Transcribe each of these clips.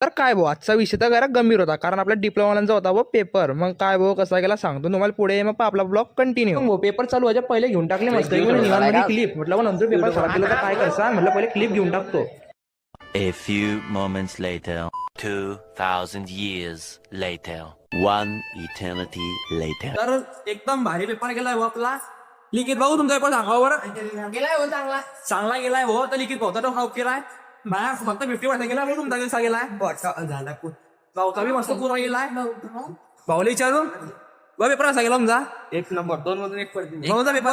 तर काय भाऊ आजचा विषय तर जरा गंभीर होता, कारण आपल्या डिप्लोमाचा होता भाऊ पेपर. मग काय भाऊ कसा गेला सांगतो तुम्हाला पुढे. मग आपला ब्लॉग कंटिन्यू. मग पेपर चालू व्हायच्या पहिले घेऊन टाकले मस्त निवांमध्ये क्लिप. म्हटलं मग नंतर पेपर खराब केला तर काय करसा, म्हटलं पहिले क्लिप घेऊन टाकतो. A few moments later, 2000 years later, one eternity later. तर एकदम भारी पेपर गेलाय भाऊ आपला. लिखित भाऊ तुमचा पेपर सांगा बरं. गेलाय हो चांगला. चांगला गेलाय भाऊ. तर लिखित भाऊ तर हाऊ केलाय बाया फक्त 50% गेला भाऊ. तुमचा कसा गेलाय झाला भाऊचा बी मस्त पूर्ण गेलाय. भाऊला विचारू भाऊ पेपर कसा गेला तुमचा. 1 नंबर 2 मधून 1 पडते. भाऊचा पेपर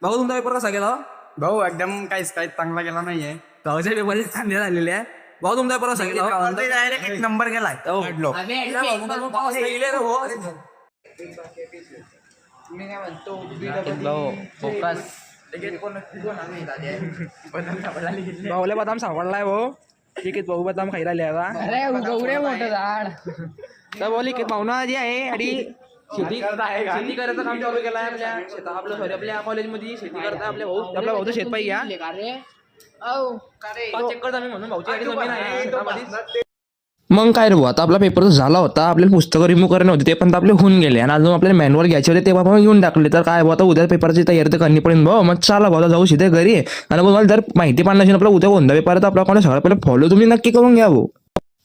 भाऊ तुमचा पेपर कसा गेला. भाऊ एकदम काहीच चांगला गेला नाहीये. भाऊच्या पेपर चांगले झालेले आहे. भाऊ तुमचा पेपर कसा गेला. डायरेक्ट 1 नंबर गेलाय. पडलो. भाऊला बदाम सापडलाय भाऊ. ठीक आहे भाऊ बदाम खायला आले आता. मोठं झाड. तर भाऊ लिखित भाऊ ना जी आहे आणि शेती करायचं काम चालू केलं आहे आपल्या शेतात. आपलं सॉरी आपल्या कॉलेजमध्ये शेती करता आपल्या भाऊ. आपल्या भाऊचं शेत पाहिजे घ्या चेक करता मी म्हणून भाऊची जमीन आहे शेतामध्ये. मग काय रे भाऊ आता आपला पेपर झाला होता. आपल्याला पुस्तकं रिमूव्ह करणे होते ते पण आपले होऊन गेले. आणि अजून आपल्याला मॅन्युअल घ्यायचे होते ते पण घेऊन टाकले. तर काय भाऊ आता उद्या पेपरची तयारी तर करणी पडेल भाऊ. मग चला भाऊ जाऊ सीधे घरी. आणि भाऊ मला जर माहिती पाडणार असेल आपला उद्या कोणता पेपर आहे तर आपला कोणा सगळ्यात पहिले फॉलो तुम्ही नक्की करून घ्या भाऊ.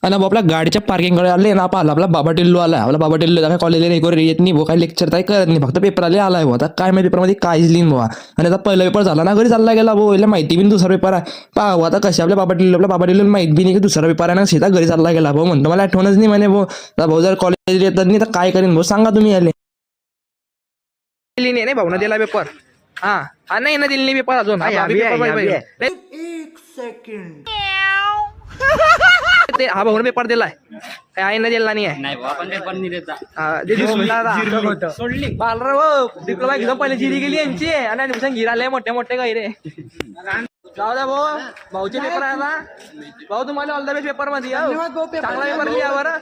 आणि भाऊ आपल्या गाडीच्या पार्किंगकडे आले ना आपला बाबा टिल्लू आला. आपला बाबा टिल्लू काय कॉलेजला एक येत नाही भाऊ. काही लेक्चर काय करत नाही फक्त पेपर आले आलाय भाऊ. आता काय माहिती पेपरमध्ये काहीच लिहिन भाऊ. आणि आता पहिला पेपर झाला ना घरी चालला गेला भाऊ. याला माहिती बी दुसरा पेपर आहे भाऊ. आता कसे आपल्या बाबा टिल्लू माहिती बी नाही की दुसरा पेपर आहे ना सीधा घरी चालला गेला भाऊ. म्हणतो मला आठवणच नाही म्हणे भाऊ. आता भाऊ जर कॉलेज येतात नाही तर काय करेन भाऊ सांगा तुम्ही. आले नाही भाऊ ना दिला पेपर. हा नाही ना दिली नाही पेपर अजून. हा भाऊ पेपर दिलाय काय आहे ना दिला नाही आहे. डिप्लोमा एकदम पहिले जिरी गेली यांची आणि ऍडमिशन गिराले मोठे मोठे काही रे. जाऊ द्या भाऊ भाऊचे पेपर आहे ना भाऊ. तुम्हाला ऑल द बेस्ट पेपर मध्ये चांगला पेपर लिहा बरं.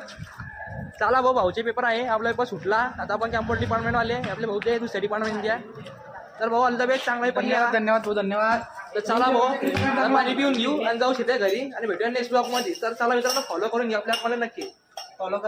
चला भाऊ भाऊचे पेपर आहे. आपला पेपर सुटला. आता आपण कॅम्प्युटर डिपार्टमेंट वाले आपले भाऊचे दुसऱ्या डिपार्टमेंटचे. तर भाऊ ऑल द बेस्ट चांगला पेपर लिहा. धन्यवाद भाऊ धन्यवाद. तर चला भाऊ पाणी पिऊन घेऊ आणि जाऊ शेतात घरी आणि भेटूया नेक्स्ट ब्लॉग मध्ये. तर चला मित्रांनो फॉलो करून घ्या आपल्या मला नक्की फॉलो